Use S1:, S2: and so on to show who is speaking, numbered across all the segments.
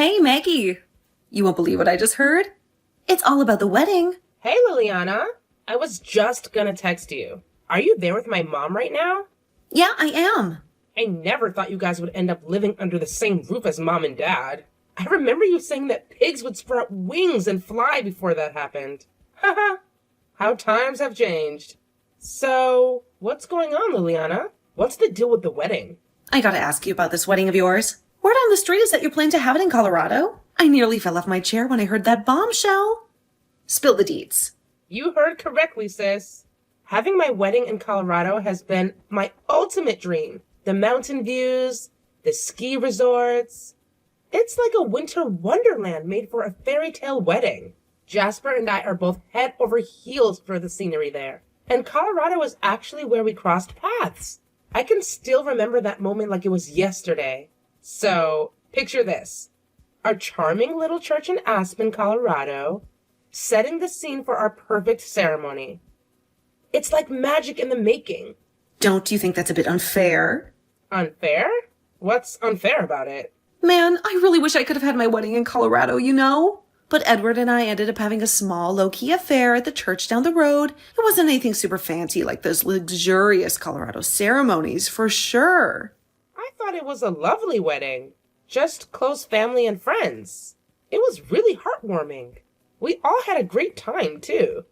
S1: Hey, Maggie. You won't believe what I just heard? It's all about the wedding.
S2: Hey, Liliana. I was just gonna text you. Are you there with my mom right now?
S1: Yeah, I am.
S2: I never thought you guys would end up living under the same roof as mom and dad. I remember you saying that pigs would sprout wings and fly before that happened. Haha. How times have changed. So, what's going on, Liliana? What's the deal with the wedding?
S1: I gotta ask you about this wedding of yours. Word on the street is that you're planning to have it in Colorado. I nearly fell off my chair when I heard that bombshell. Spill the deets.
S2: You heard correctly, sis. Having my wedding in Colorado has been my ultimate dream. The mountain views, the ski resorts. It's like a winter wonderland made for a fairy tale wedding. Jasper and I are both head over heels for the scenery there. And Colorado is actually where we crossed paths. I can still remember that moment like it was yesterday. So, picture this. Our charming little church in Aspen, Colorado, setting the scene for our perfect ceremony. It's like magic in the making.
S1: Don't you think that's a bit unfair?
S2: Unfair? What's unfair about it?
S1: Man, I really wish I could have had my wedding in Colorado, you know? But Edward and I ended up having a small, low-key affair at the church down the road. It wasn't anything super fancy like those luxurious Colorado ceremonies, for sure.
S2: I thought it was a lovely wedding. Just close family and friends. It was really heartwarming. We all had a great time, too.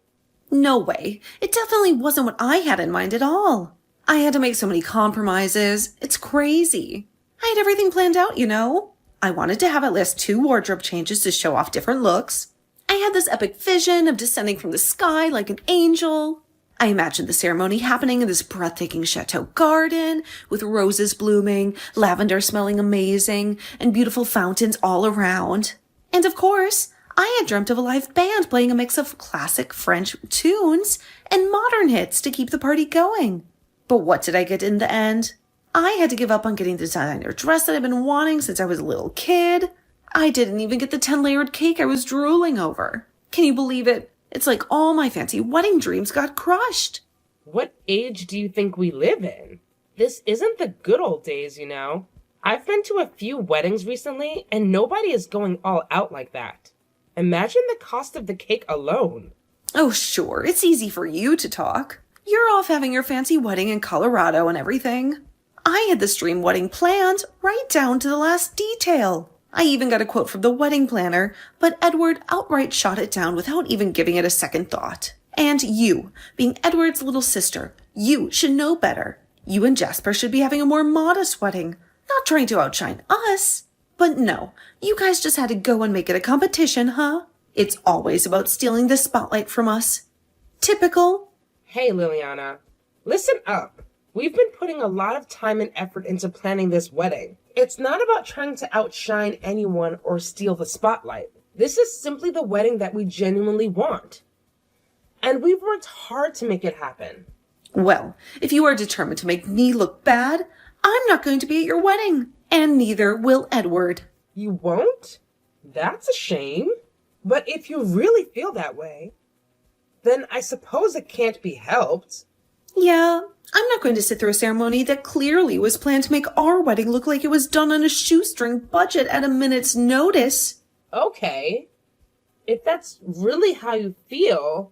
S1: No way. It definitely wasn't what I had in mind at all. I had to make so many compromises. It's crazy. I had everything planned out, you know? I wanted to have at least 2 wardrobe changes to show off different looks. I had this epic vision of descending from the sky like an angel. I imagined the ceremony happening in this breathtaking chateau garden with roses blooming, lavender smelling amazing, and beautiful fountains all around. And of course, I had dreamt of a live band playing a mix of classic French tunes and modern hits to keep the party going. But what did I get in the end? I had to give up on getting the designer dress that I've been wanting since I was a little kid. I didn't even get the 10-layered cake I was drooling over. Can you believe it? It's like all my fancy wedding dreams got crushed.
S2: What age do you think we live in? This isn't the good old days, you know. I've been to a few weddings recently, and nobody is going all out like that. Imagine the cost of the cake alone.
S1: Oh, sure, it's easy for you to talk. You're off having your fancy wedding in Colorado and everything. I had this dream wedding planned right down to the last detail. I even got a quote from the wedding planner, but Edward outright shot it down without even giving it a second thought. And you, being Edward's little sister, you should know better. You and Jasper should be having a more modest wedding, not trying to outshine us. But no, you guys just had to go and make it a competition, huh? It's always about stealing the spotlight from us. Typical.
S2: Hey, Liliana, listen up. We've been putting a lot of time and effort into planning this wedding. It's not about trying to outshine anyone or steal the spotlight. This is simply the wedding that we genuinely want. And we've worked hard to make it happen.
S1: Well, if you are determined to make me look bad, I'm not going to be at your wedding, and neither will Edward.
S2: You won't? That's a shame. But if you really feel that way, then I suppose it can't be helped.
S1: Yeah, I'm not going to sit through a ceremony that clearly was planned to make our wedding look like it was done on a shoestring budget at a minute's notice.
S2: Okay. If that's really how you feel,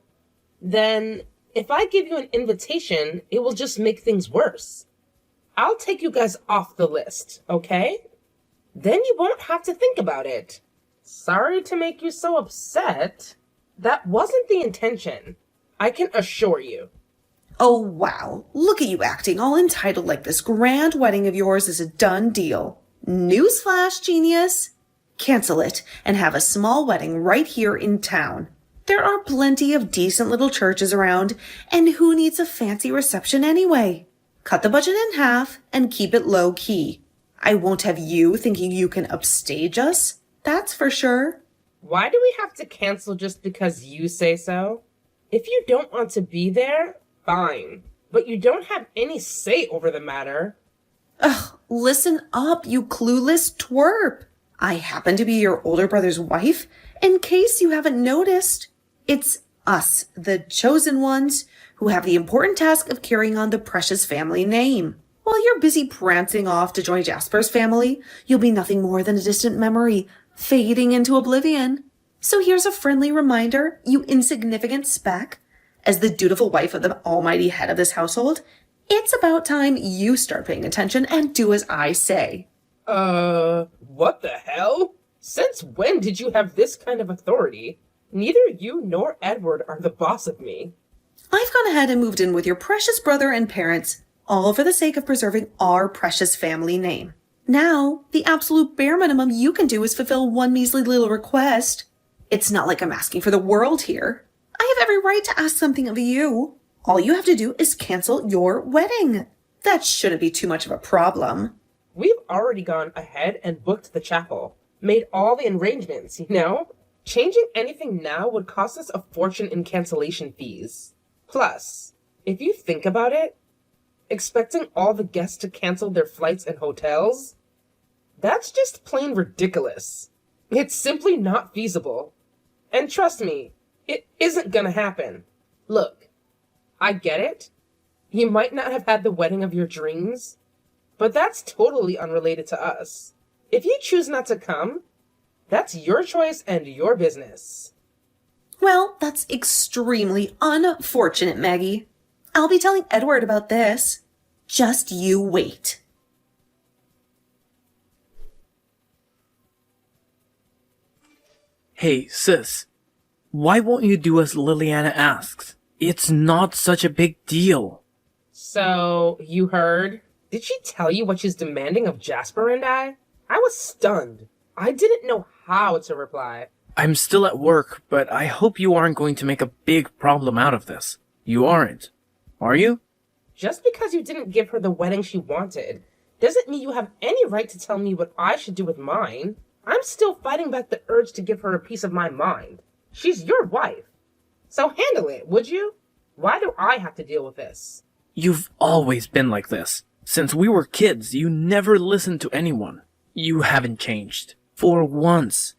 S2: then if I give you an invitation, it will just make things worse. I'll take you guys off the list, okay? Then you won't have to think about it. Sorry to make you so upset. That wasn't the intention. I can assure you.
S1: Oh, wow. Look at you acting all entitled like this grand wedding of yours is a done deal. Newsflash, genius. Cancel it and have a small wedding right here in town. There are plenty of decent little churches around, and who needs a fancy reception anyway? Cut the budget in half and keep it low key. I won't have you thinking you can upstage us. That's for sure.
S2: Why do we have to cancel just because you say so? If you don't want to be there, fine. But you don't have any say over the matter.
S1: Ugh, listen up, you clueless twerp. I happen to be your older brother's wife, in case you haven't noticed. It's us, the chosen ones, who have the important task of carrying on the precious family name. While you're busy prancing off to join Jasper's family, you'll be nothing more than a distant memory, fading into oblivion. So here's a friendly reminder, you insignificant speck. As the dutiful wife of the almighty head of this household, it's about time you start paying attention and do as I say.
S2: What the hell? Since when did you have this kind of authority? Neither you nor Edward are the boss of me.
S1: I've gone ahead and moved in with your precious brother and parents, all for the sake of preserving our precious family name. Now, the absolute bare minimum you can do is fulfill one measly little request. It's not like I'm asking for the world here. I have every right to ask something of you. All you have to do is cancel your wedding. That shouldn't be too much of a problem.
S2: We've already gone ahead and booked the chapel. Made all the arrangements, you know? Changing anything now would cost us a fortune in cancellation fees. Plus, if you think about it, expecting all the guests to cancel their flights and hotels, that's just plain ridiculous. It's simply not feasible. And trust me, it isn't gonna happen. Look, I get it. You might not have had the wedding of your dreams, but that's totally unrelated to us. If you choose not to come, that's your choice and your business.
S1: Well, that's extremely unfortunate, Maggie. I'll be telling Edward about this. Just you wait.
S3: Hey, sis. Why won't you do as Liliana asks? It's not such a big deal.
S2: So, you heard? Did she tell you what she's demanding of Jasper and I? I was stunned. I didn't know how to reply.
S3: I'm still at work, but I hope you aren't going to make a big problem out of this. You aren't, are you?
S2: Just because you didn't give her the wedding she wanted, doesn't mean you have any right to tell me what I should do with mine. I'm still fighting back the urge to give her a piece of my mind. She's your wife. So handle it, would you? Why do I have to deal with this?
S3: You've always been like this. Since we were kids, you never listened to anyone. You haven't changed. For once.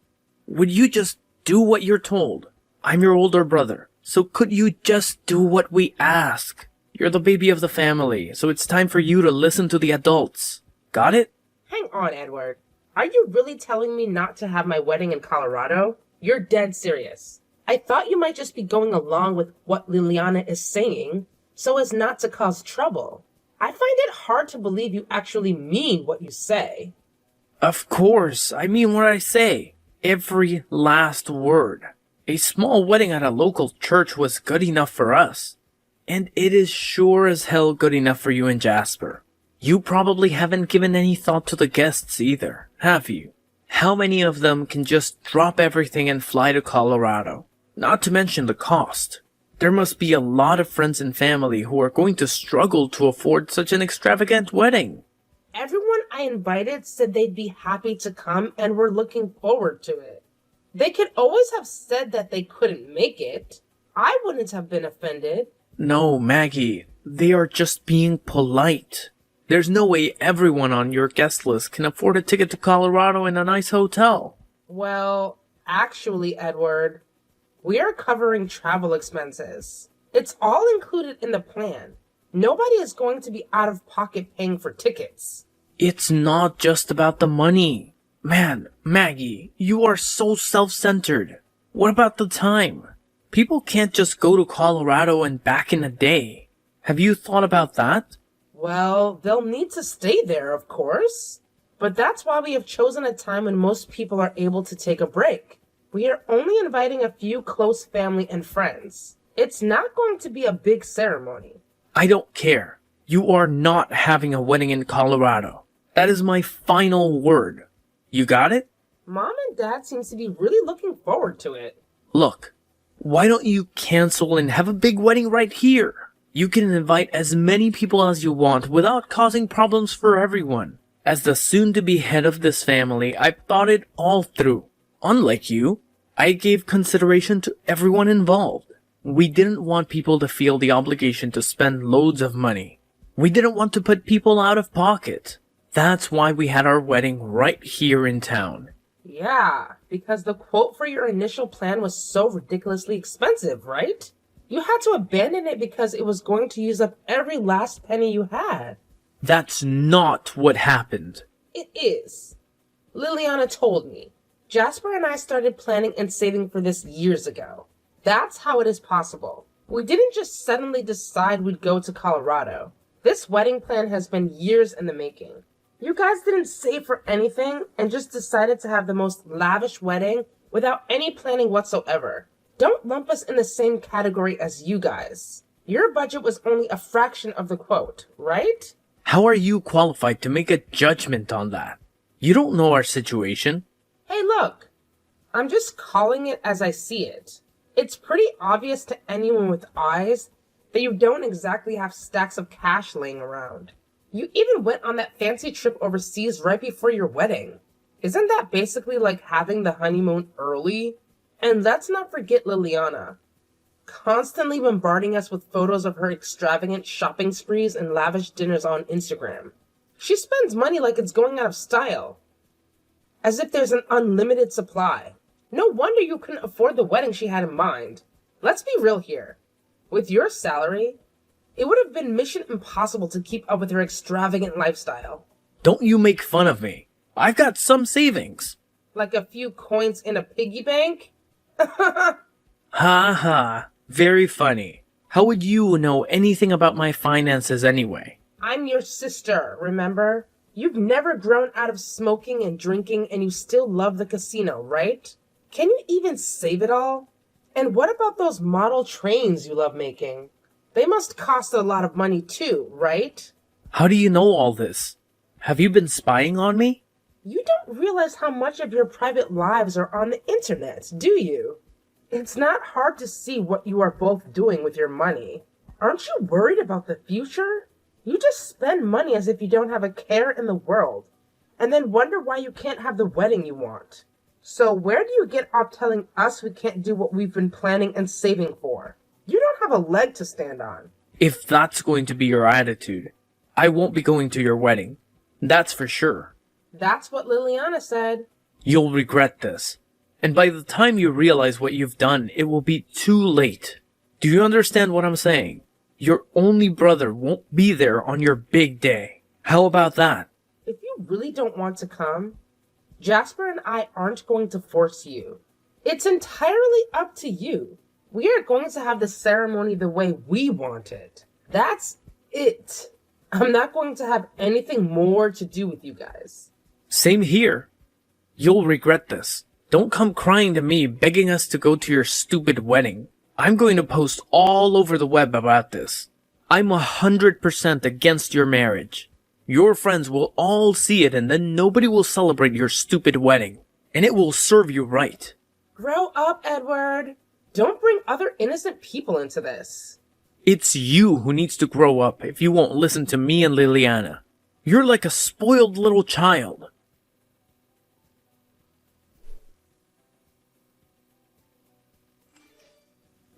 S3: Would you just do what you're told? I'm your older brother, so could you just do what we ask? You're the baby of the family, so it's time for you to listen to the adults. Got it?
S2: Hang on, Edward. Are you really telling me not to have my wedding in Colorado? You're dead serious. I thought you might just be going along with what Liliana is saying, so as not to cause trouble. I find it hard to believe you actually mean what you say.
S3: Of course, I mean what I say. Every last word. A small wedding at a local church was good enough for us. And it is sure as hell good enough for you and Jasper. You probably haven't given any thought to the guests either, have you? How many of them can just drop everything and fly to Colorado? Not to mention the cost. There must be a lot of friends and family who are going to struggle to afford such an extravagant wedding.
S2: Everyone I invited said they'd be happy to come and were looking forward to it. They could always have said that they couldn't make it. I wouldn't have been offended.
S3: No, Maggie, they are just being polite. There's no way everyone on your guest list can afford a ticket to Colorado in a nice hotel.
S2: Well, actually, Edward, we are covering travel expenses. It's all included in the plan. Nobody is going to be out of pocket paying for tickets.
S3: It's not just about the money. Man, Maggie, you are so self-centered. What about the time? People can't just go to Colorado and back in a day. Have you thought about that?
S2: Well, they'll need to stay there, of course. But that's why we have chosen a time when most people are able to take a break. We are only inviting a few close family and friends. It's not going to be a big ceremony.
S3: I don't care. You are not having a wedding in Colorado. That is my final word. You got it?
S2: Mom and Dad seem to be really looking forward to it.
S3: Look, why don't you cancel and have a big wedding right here? You can invite as many people as you want without causing problems for everyone. As the soon-to-be head of this family, I've thought it all through. Unlike you, I gave consideration to everyone involved. We didn't want people to feel the obligation to spend loads of money. We didn't want to put people out of pocket. That's why we had our wedding right here in town.
S2: Yeah, because the quote for your initial plan was so ridiculously expensive, right? You had to abandon it because it was going to use up every last penny you had.
S3: That's not what happened.
S2: It is. Liliana told me. Jasper and I started planning and saving for this years ago. That's how it is possible. We didn't just suddenly decide we'd go to Colorado. This wedding plan has been years in the making. You guys didn't save for anything and just decided to have the most lavish wedding without any planning whatsoever. Don't lump us in the same category as you guys. Your budget was only a fraction of the quote, right?
S3: How are you qualified to make a judgment on that? You don't know our situation.
S2: Hey, look. I'm just calling it as I see it. It's pretty obvious to anyone with eyes that you don't exactly have stacks of cash laying around. You even went on that fancy trip overseas right before your wedding. Isn't that basically like having the honeymoon early? And let's not forget Liliana, constantly bombarding us with photos of her extravagant shopping sprees and lavish dinners on Instagram. She spends money like it's going out of style, as if there's an unlimited supply. No wonder you couldn't afford the wedding she had in mind. Let's be real here. With your salary, it would have been mission impossible to keep up with her extravagant lifestyle.
S3: Don't you make fun of me. I've got some savings.
S2: Like a few coins in a piggy bank?
S3: Ha ha. Very funny. How would you know anything about my finances anyway?
S2: I'm your sister, remember? You've never grown out of smoking and drinking and you still love the casino, right? Can you even save it all? And what about those model trains you love making? They must cost a lot of money too, right?
S3: How do you know all this? Have you been spying on me?
S2: You don't realize how much of your private lives are on the internet, do you? It's not hard to see what you are both doing with your money. Aren't you worried about the future? You just spend money as if you don't have a care in the world, and then wonder why you can't have the wedding you want. So where do you get off telling us we can't do what we've been planning and saving for? You don't have a leg to stand on.
S3: If that's going to be your attitude, I won't be going to your wedding. That's for sure.
S2: That's what Liliana said.
S3: You'll regret this. And by the time you realize what you've done, it will be too late. Do you understand what I'm saying? Your only brother won't be there on your big day. How about that?
S2: If you really don't want to come, Jasper and I aren't going to force you. It's entirely up to you. We are going to have the ceremony the way we want it. That's it. I'm not going to have anything more to do with you guys.
S3: Same here. You'll regret this. Don't come crying to me begging us to go to your stupid wedding. I'm going to post all over the web about this. I'm 100% against your marriage. Your friends will all see it and then nobody will celebrate your stupid wedding. And it will serve you right.
S2: Grow up, Edward. Don't bring other innocent people into this.
S3: It's you who needs to grow up if you won't listen to me and Liliana. You're like a spoiled little child.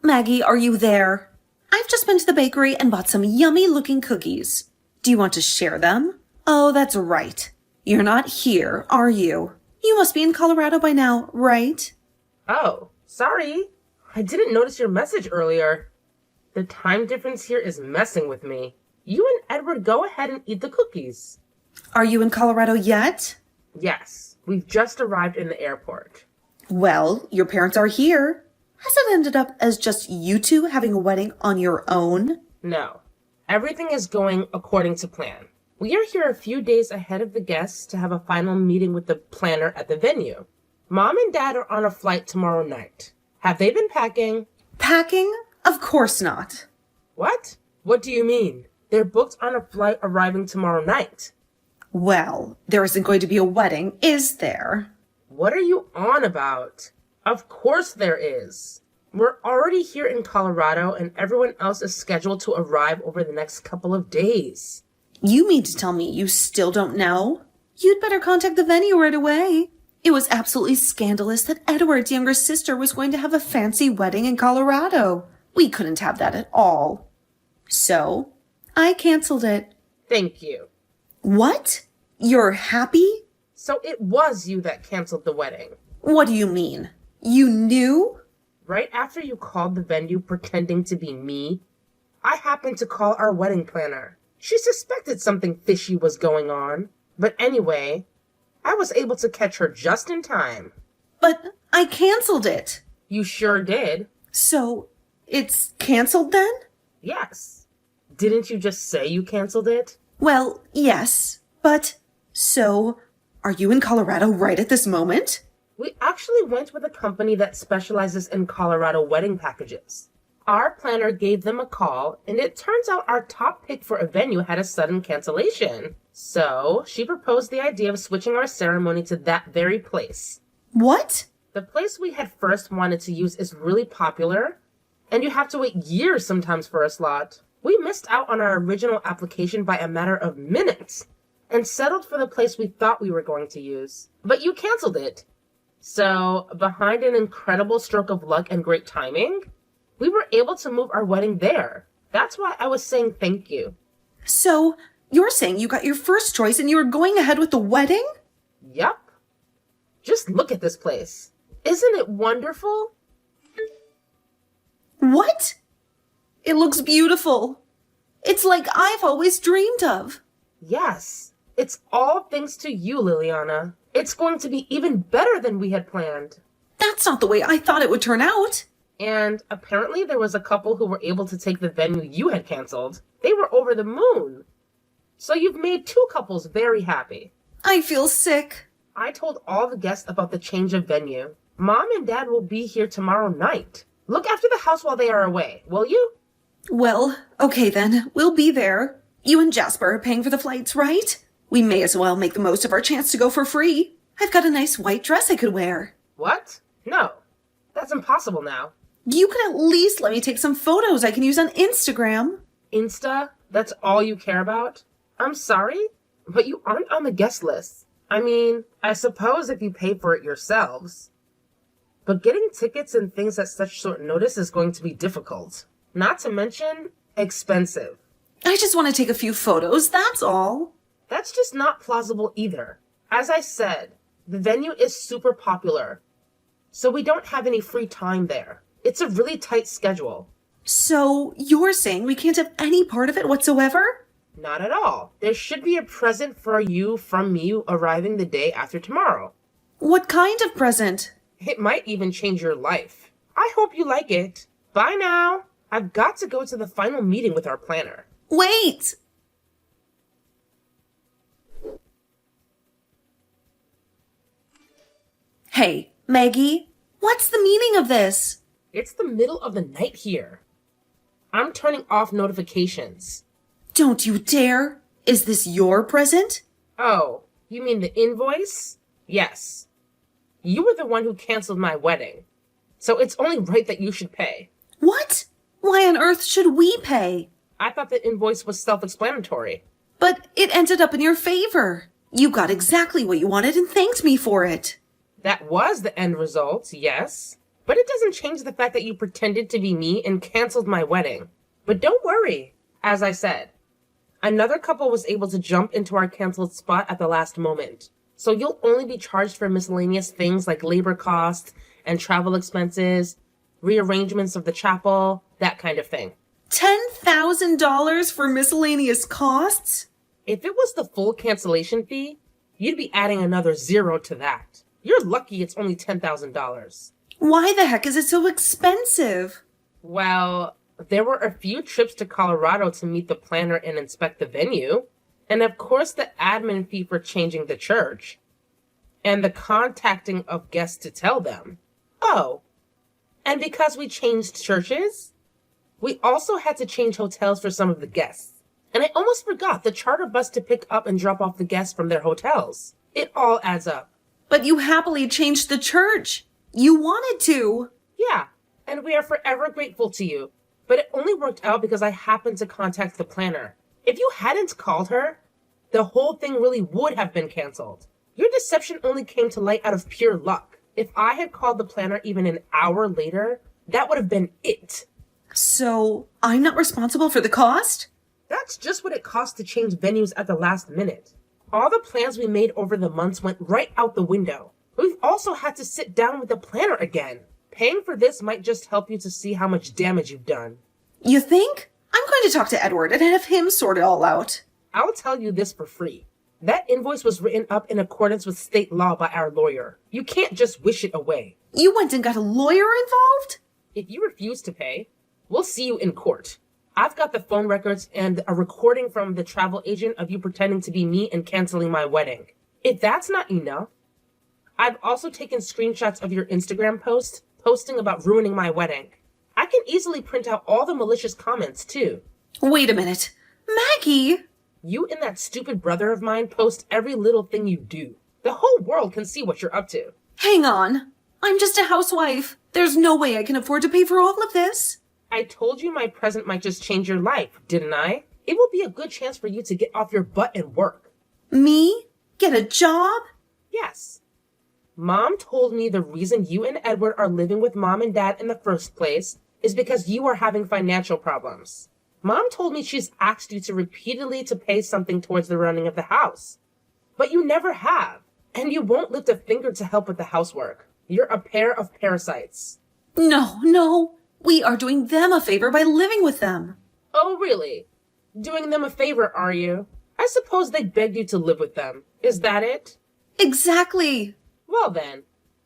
S1: Maggie, are you there? I've just been to the bakery and bought some yummy-looking cookies. Do you want to share them? Oh, that's right. You're not here, are you? You must be in Colorado by now, right?
S2: Oh, sorry. I didn't notice your message earlier. The time difference here is messing with me. You and Edward go ahead and eat the cookies.
S1: Are you in Colorado yet?
S2: Yes, we've just arrived in the airport.
S1: Well, your parents are here. Has it ended up as just you two having a wedding on your own?
S2: No. Everything is going according to plan. We are here a few days ahead of the guests to have a final meeting with the planner at the venue. Mom and Dad are on a flight tomorrow night. Have they been packing?
S1: Packing? Of course not.
S2: What? What do you mean? They're booked on a flight arriving tomorrow night.
S1: Well, there isn't going to be a wedding, is there?
S2: What are you on about? Of course there is. We're already here in Colorado and everyone else is scheduled to arrive over the next couple of days.
S1: You mean to tell me you still don't know? You'd better contact the venue right away. It was absolutely scandalous that Edward's younger sister was going to have a fancy wedding in Colorado. We couldn't have that at all. So, I canceled it.
S2: Thank you.
S1: What? You're happy?
S2: So it was you that canceled the wedding.
S1: What do you mean? You knew?
S2: Right after you called the venue pretending to be me, I happened to call our wedding planner. She suspected something fishy was going on. But anyway, I was able to catch her just in time.
S1: But I canceled it.
S2: You sure did.
S1: So, it's canceled then?
S2: Yes. Didn't you just say you canceled it?
S1: Well, yes. But, so, are you in Colorado right at this moment?
S2: We actually went with a company that specializes in Colorado wedding packages. Our planner gave them a call, and it turns out our top pick for a venue had a sudden cancellation. So, she proposed the idea of switching our ceremony to that very place.
S1: What?
S2: The place we had first wanted to use is really popular, and you have to wait years sometimes for a slot. We missed out on our original application by a matter of minutes, and settled for the place we thought we were going to use. But you canceled it. So, behind an incredible stroke of luck and great timing, we were able to move our wedding there. That's why I was saying thank you.
S1: So, you're saying you got your first choice and you were going ahead with the wedding?
S2: Yup. Just look at this place. Isn't it wonderful?
S1: What? It looks beautiful. It's like I've always dreamed of.
S2: Yes. It's all thanks to you, Liliana. It's going to be even better than we had planned.
S1: That's not the way I thought it would turn out.
S2: And apparently there was a couple who were able to take the venue you had canceled. They were over the moon. So you've made two couples very happy.
S1: I feel sick.
S2: I told all the guests about the change of venue. Mom and Dad will be here tomorrow night. Look after the house while they are away, will you?
S1: Well, okay then. We'll be there. You and Jasper are paying for the flights, right? We may as well make the most of our chance to go for free. I've got a nice white dress I could wear.
S2: What? No. That's impossible now.
S1: You could at least let me take some photos I can use on Instagram.
S2: Insta? That's all you care about? I'm sorry, but you aren't on the guest list. I mean, I suppose if you pay for it yourselves. But getting tickets and things at such short notice is going to be difficult. Not to mention, expensive.
S1: I just want to take a few photos, that's all.
S2: That's just not plausible either. As I said, the venue is super popular, so we don't have any free time there. It's a really tight schedule.
S1: So, you're saying we can't have any part of it whatsoever?
S2: Not at all. There should be a present for you from me arriving the day after tomorrow.
S1: What kind of present?
S2: It might even change your life. I hope you like it. Bye now. I've got to go to the final meeting with our planner.
S1: Wait! Hey, Maggie, what's the meaning of this?
S2: It's the middle of the night here. I'm turning off notifications.
S1: Don't you dare! Is this your present?
S2: Oh, you mean the invoice? Yes. You were the one who canceled my wedding, so it's only right that you should pay.
S1: What? Why on earth should we pay?
S2: I thought the invoice was self-explanatory.
S1: But it ended up in your favor. You got exactly what you wanted and thanked me for it.
S2: That was the end result, yes. But it doesn't change the fact that you pretended to be me and canceled my wedding. But don't worry. As I said, another couple was able to jump into our canceled spot at the last moment. So you'll only be charged for miscellaneous things like labor costs and travel expenses, rearrangements of the chapel, that kind of thing.
S1: $10,000 for miscellaneous costs?
S2: If it was the full cancellation fee, you'd be adding another zero to that. You're lucky it's only $10,000.
S1: Why the heck is it so expensive?
S2: Well, there were a few trips to Colorado to meet the planner and inspect the venue. And of course the admin fee for changing the church. And the contacting of guests to tell them. Oh, and because we changed churches, we also had to change hotels for some of the guests. And I almost forgot the charter bus to pick up and drop off the guests from their hotels. It all adds up.
S1: But you happily changed the church. You wanted to.
S2: Yeah, and we are forever grateful to you. But it only worked out because I happened to contact the planner. If you hadn't called her, the whole thing really would have been canceled. Your deception only came to light out of pure luck. If I had called the planner even an hour later, that would have been it.
S1: So, I'm not responsible for the cost?
S2: That's just what it costs to change venues at the last minute. All the plans we made over the months went right out the window. We've also had to sit down with the planner again. Paying for this might just help you to see how much damage you've done.
S1: You think? I'm going to talk to Edward and have him sort it all out.
S2: I'll tell you this for free. That invoice was written up in accordance with state law by our lawyer. You can't just wish it away.
S1: You went and got a lawyer involved?
S2: If you refuse to pay, we'll see you in court. I've got the phone records and a recording from the travel agent of you pretending to be me and canceling my wedding. If that's not enough, I've also taken screenshots of your Instagram post posting about ruining my wedding. I can easily print out all the malicious comments too.
S1: Wait a minute. Maggie!
S2: You and that stupid brother of mine post every little thing you do. The whole world can see what you're up to.
S1: Hang on. I'm just a housewife. There's no way I can afford to pay for all of this.
S2: I told you my present might just change your life, didn't I? It will be a good chance for you to get off your butt and work.
S1: Me? Get a job?
S2: Yes. Mom told me the reason you and Edward are living with Mom and Dad in the first place is because you are having financial problems. Mom told me she's asked you to repeatedly to pay something towards the running of the house. But you never have, and you won't lift a finger to help with the housework. You're a pair of parasites.
S1: No. We are doing them a favor by living with them.
S2: Oh, really? Doing them a favor, are you? I suppose they begged you to live with them. Is that it?
S1: Exactly.
S2: Well then,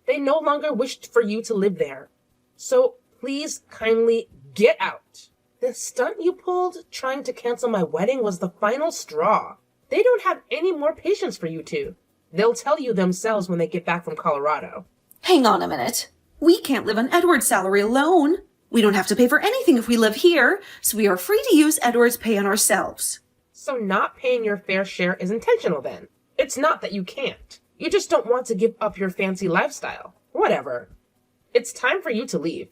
S2: they no longer wished for you to live there. So please kindly get out. The stunt you pulled trying to cancel my wedding was the final straw. They don't have any more patience for you two. They'll tell you themselves when they get back from Colorado.
S1: Hang on a minute. We can't live on Edward's salary alone. We don't have to pay for anything if we live here, so we are free to use Edward's pay on ourselves.
S2: So not paying your fair share is intentional then. It's not that you can't. You just don't want to give up your fancy lifestyle. Whatever. It's time for you to leave.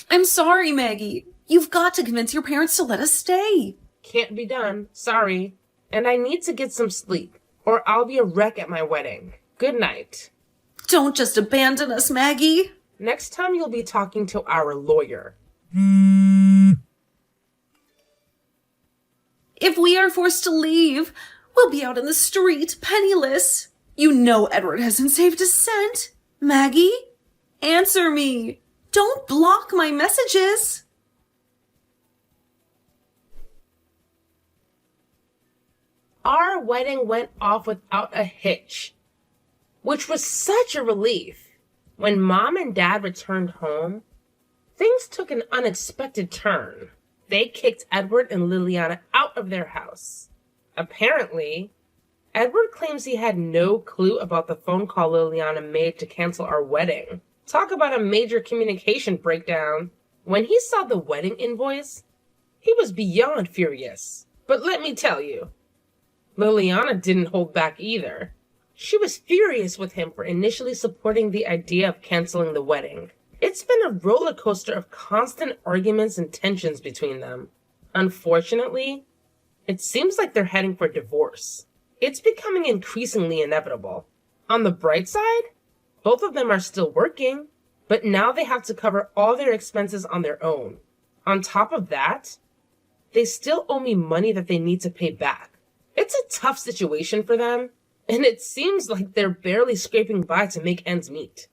S1: I'm sorry, Maggie. You've got to convince your parents to let us stay.
S2: Can't be done. Sorry. And I need to get some sleep, or I'll be a wreck at my wedding. Good night.
S1: Don't just abandon us, Maggie.
S2: Next time you'll be talking to our lawyer.
S1: If we are forced to leave, we'll be out in the street, penniless. You know Edward hasn't saved a cent. Maggie, answer me. Don't block my messages.
S2: Our wedding went off without a hitch, which was such a relief. When Mom and Dad returned home, things took an unexpected turn. They kicked Edward and Liliana out of their house. Apparently, Edward claims he had no clue about the phone call Liliana made to cancel our wedding. Talk about a major communication breakdown. When he saw the wedding invoice, he was beyond furious. But let me tell you, Liliana didn't hold back either. She was furious with him for initially supporting the idea of canceling the wedding. It's been a roller coaster of constant arguments and tensions between them. Unfortunately, it seems like they're heading for divorce. It's becoming increasingly inevitable. On the bright side, both of them are still working, but now they have to cover all their expenses on their own. On top of that, they still owe me money that they need to pay back. It's a tough situation for them, and it seems like they're barely scraping by to make ends meet.